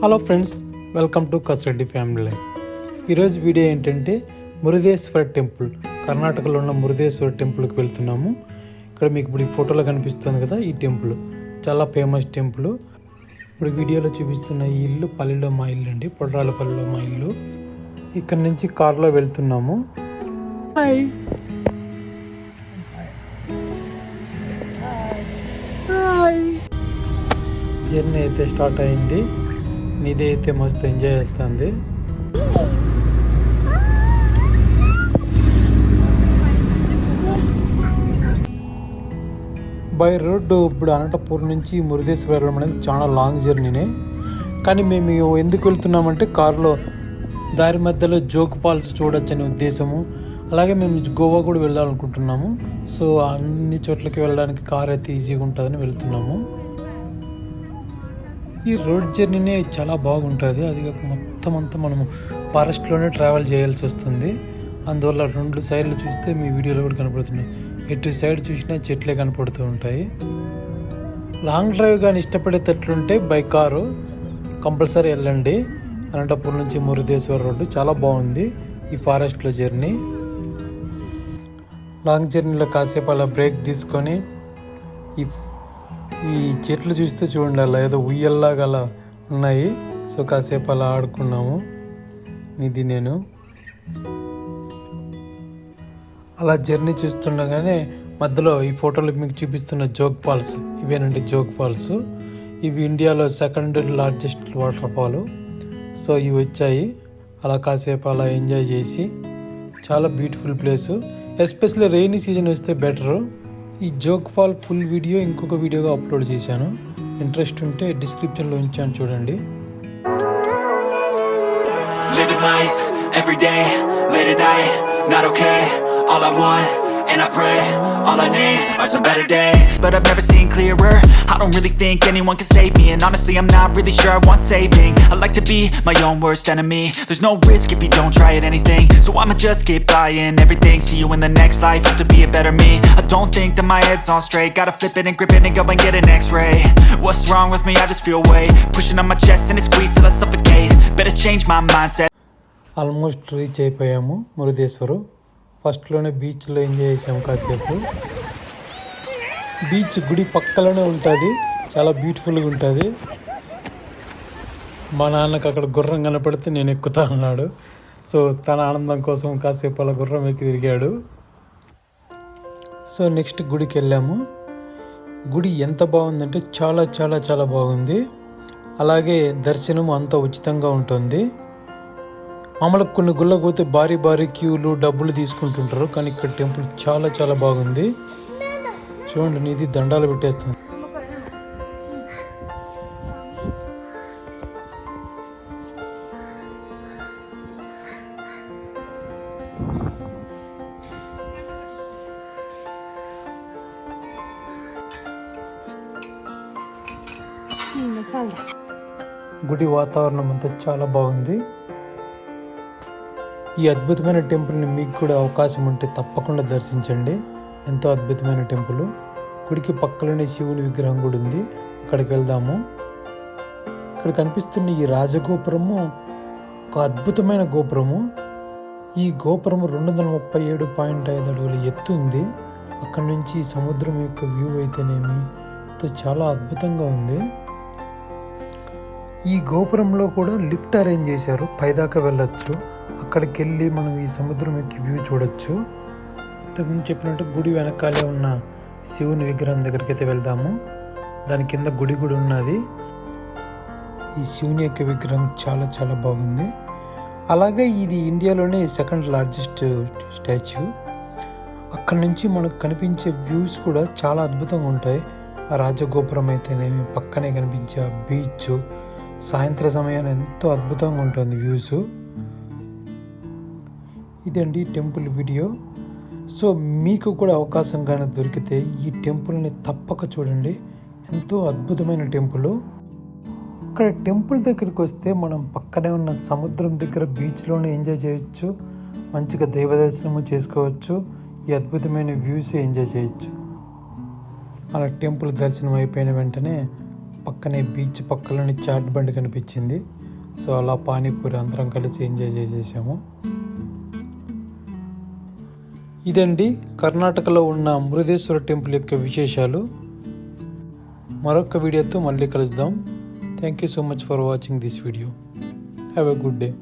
Hello friends, welcome to Kasireddy family life. ఈరోజు video ఏంటంటే Murudeshwara temple, కర్ణాటకలో ఉన్న మురుదేశ్వర టెంపుల్కి వెళ్తున్నాము. ఇక్కడ మీకు ఇప్పుడు ఈ ఫోటోలో కనిపిస్తుంది కదా, ఈ టెంపుల్ చాలా ఫేమస్ టెంపుల్. ఇప్పుడు వీడియోలో చూపిస్తున్న ఈ ఇల్లు పల్లెలో మా ఇల్లు అండి, పొడ్రాలపల్లిలో మా ఇల్లు. ఇక్కడ నుంచి కార్లో వెళ్తున్నాము. హాయ్ జర్నీ అయితే స్టార్ట్ అయింది. నిధి అయితే మస్తు ఎంజాయ్ చేస్తుంది. బై రోడ్డు ఇప్పుడు అనంతపూర్ నుంచి మురుదేశ్వర వెళ్ళడం అనేది చాలా లాంగ్ జర్నీనే. కానీ మేము ఎందుకు వెళ్తున్నామంటే కారులో దారి మధ్యలో జోగ్ ఫాల్స్ చూడొచ్చనే ఉద్దేశము. అలాగే మేము గోవా కూడా వెళ్ళాలనుకుంటున్నాము. సో అన్ని చోట్లకి వెళ్ళడానికి కార్ అయితే ఈజీగా ఉంటుందని వెళ్తున్నాము. ఈ రోడ్ జర్నీనే చాలా బాగుంటుంది. అది మొత్తం అంతా మనము ఫారెస్ట్లోనే ట్రావెల్ చేయాల్సి వస్తుంది. అందువల్ల రెండు సైడ్లు చూస్తే మీ వీడియోలో కూడా కనపడుతున్నాయి. ఎటు సైడ్ చూసినా చెట్లే కనపడుతూ ఉంటాయి. లాంగ్ డ్రైవ్ కానీ ఇష్టపడేటట్లుంటే బై కారు కంపల్సరీ వెళ్ళండి. అనంతపూర్ నుంచి మురుదేశ్వర రోడ్డు చాలా బాగుంది ఈ ఫారెస్ట్లో జర్నీ. లాంగ్ జర్నీలో కాసేపు అలా బ్రేక్ తీసుకొని ఈ చెట్లు చూస్తే చూడండి, అలా ఏదో ఉయ్యల్లాగా అలా ఉన్నాయి. సో కాసేపు అలా ఆడుకున్నాము ఇది నేను. అలా జర్నీ చూస్తుండగానే మధ్యలో ఈ ఫోటోలో మీకు చూపిస్తున్న జోగ్ ఫాల్స్ ఇవేనండి. జోగ్ ఫాల్స్ ఇవి ఇండియాలో second largest water fall. So ఇవి వచ్చాయి. అలా కాసేపు అలా ఎంజాయ్ చేసి చాలా beautiful place. Especially rainy season వస్తే బెటరు. ఈ జోగ్ ఫాల్ ఫుల్ వీడియో ఇంకొక వీడియోగా అప్లోడ్ చేశాను. ఇంట్రెస్ట్ ఉంటే డిస్క్రిప్షన్లో ఉంచాను చూడండి. Living life every day, late at night, not okay. All I want, and I pray, all I need are some better days. But I've never seen clearer. I don't really think anyone can save me, and honestly I'm not really sure I want saving. I like to be my own worst enemy. There's no risk if you don't try at anything, so I'ma just keep buying everything. See you in the next life, have to be a better me. I don't think that my head's on straight. Gotta flip it and grip it and go and get an x-ray. What's wrong with me? I just feel weight pushing on my chest and it squeezes till I suffocate. Better change my mindset. Almost reach అయిపోయాము మురుదేశ్వరు. ఫస్ట్లోనే బీచ్లో enjoy చేసాము కాసేపు. Beach గుడి పక్కలోనే ఉంటుంది, చాలా బ్యూటిఫుల్గా ఉంటుంది. మా నాన్నకు అక్కడ గుర్రం కనపడితే నేను ఎక్కుతా అన్నాడు. సో తన ఆనందం కోసం కాసేపు అలా గుర్రం ఎక్కి తిరిగాడు. సో నెక్స్ట్ గుడికి వెళ్ళాము. గుడి ఎంత బాగుందంటే చాలా చాలా చాలా బాగుంది. అలాగే దర్శనం అంతా ఉచితంగా ఉంటుంది. మామూలుగా కొన్ని గుళ్ళకు పోతే భారీ భారీ క్యూలు డబ్బులు తీసుకుంటుంటారు, కానీ ఇక్కడ టెంపుల్ చాలా చాలా బాగుంది. చూడండి, నిధి దండాలు పెట్టేస్తుంది. గుడి వాతావరణం అంతా చాలా బాగుంది. ఈ అద్భుతమైన టెంపుల్ని మీకు కూడా అవకాశం ఉంటే తప్పకుండా దర్శించండి. ఎంతో అద్భుతమైన టెంపుల్. గుడికి పక్కలోనే శివుని విగ్రహం కూడా ఉంది, అక్కడికి వెళ్దాము. ఇక్కడ కనిపిస్తున్న ఈ రాజగోపురము ఒక అద్భుతమైన గోపురము. ఈ గోపురము 237.5 అడుగుల ఎత్తు ఉంది. అక్కడి నుంచి సముద్రం యొక్క వ్యూ అయితేనేమి చాలా అద్భుతంగా ఉంది. ఈ గోపురంలో కూడా లిఫ్ట్ అరేంజ్ చేశారు, పైదాకా వెళ్ళొచ్చు. అక్కడికి వెళ్ళి మనం ఈ సముద్రం యొక్క వ్యూ చూడొచ్చు. ఇంతకుముందు చెప్పినట్టు గుడి వెనకాలే ఉన్న శివుని విగ్రహం దగ్గరికి అయితే వెళ్దాము. దాని కింద గుడి కూడా ఉన్నది. ఈ శివుని యొక్క విగ్రహం చాలా చాలా బాగుంది. అలాగే ఇది ఇండియాలోనే సెకండ్ లార్జెస్ట్ స్టాచ్యూ. అక్కడ నుంచి మనకు కనిపించే వ్యూస్ కూడా చాలా అద్భుతంగా ఉంటాయి. ఆ రాజగోపురం అయితేనేమి, పక్కనే కనిపించే బీచ్, సాయంత్రం సమయాన్ని ఎంతో అద్భుతంగా ఉంటుంది వ్యూస్. ఇదండి టెంపుల్ వీడియో. సో మీకు కూడా అవకాశం కానీ దొరికితే ఈ టెంపుల్ని తప్పక చూడండి. ఎంతో అద్భుతమైన టెంపుల్. ఇక్కడ టెంపుల్ దగ్గరికి వస్తే మనం పక్కనే ఉన్న సముద్రం దగ్గర బీచ్లోనే ఎంజాయ్ చేయొచ్చు, మంచిగా దైవ దర్శనము చేసుకోవచ్చు, ఈ అద్భుతమైన వ్యూస్ ఎంజాయ్ చేయొచ్చు. అలా టెంపుల్ దర్శనం అయిపోయిన వెంటనే పక్కనే బీచ్ పక్కలోని చాట్ బండి కనిపించింది. సో అలా పానీపూరి అందరం కలిసి ఎంజాయ్ చేసేసాము. ఇదండి కర్ణాటకలో ఉన్న మురుదేశ్వర టెంపుల్ యొక్క విశేషాలు. మరొక వీడియోతో మళ్ళీ కలుద్దాం. Thank you so much for watching this video. Have a good day.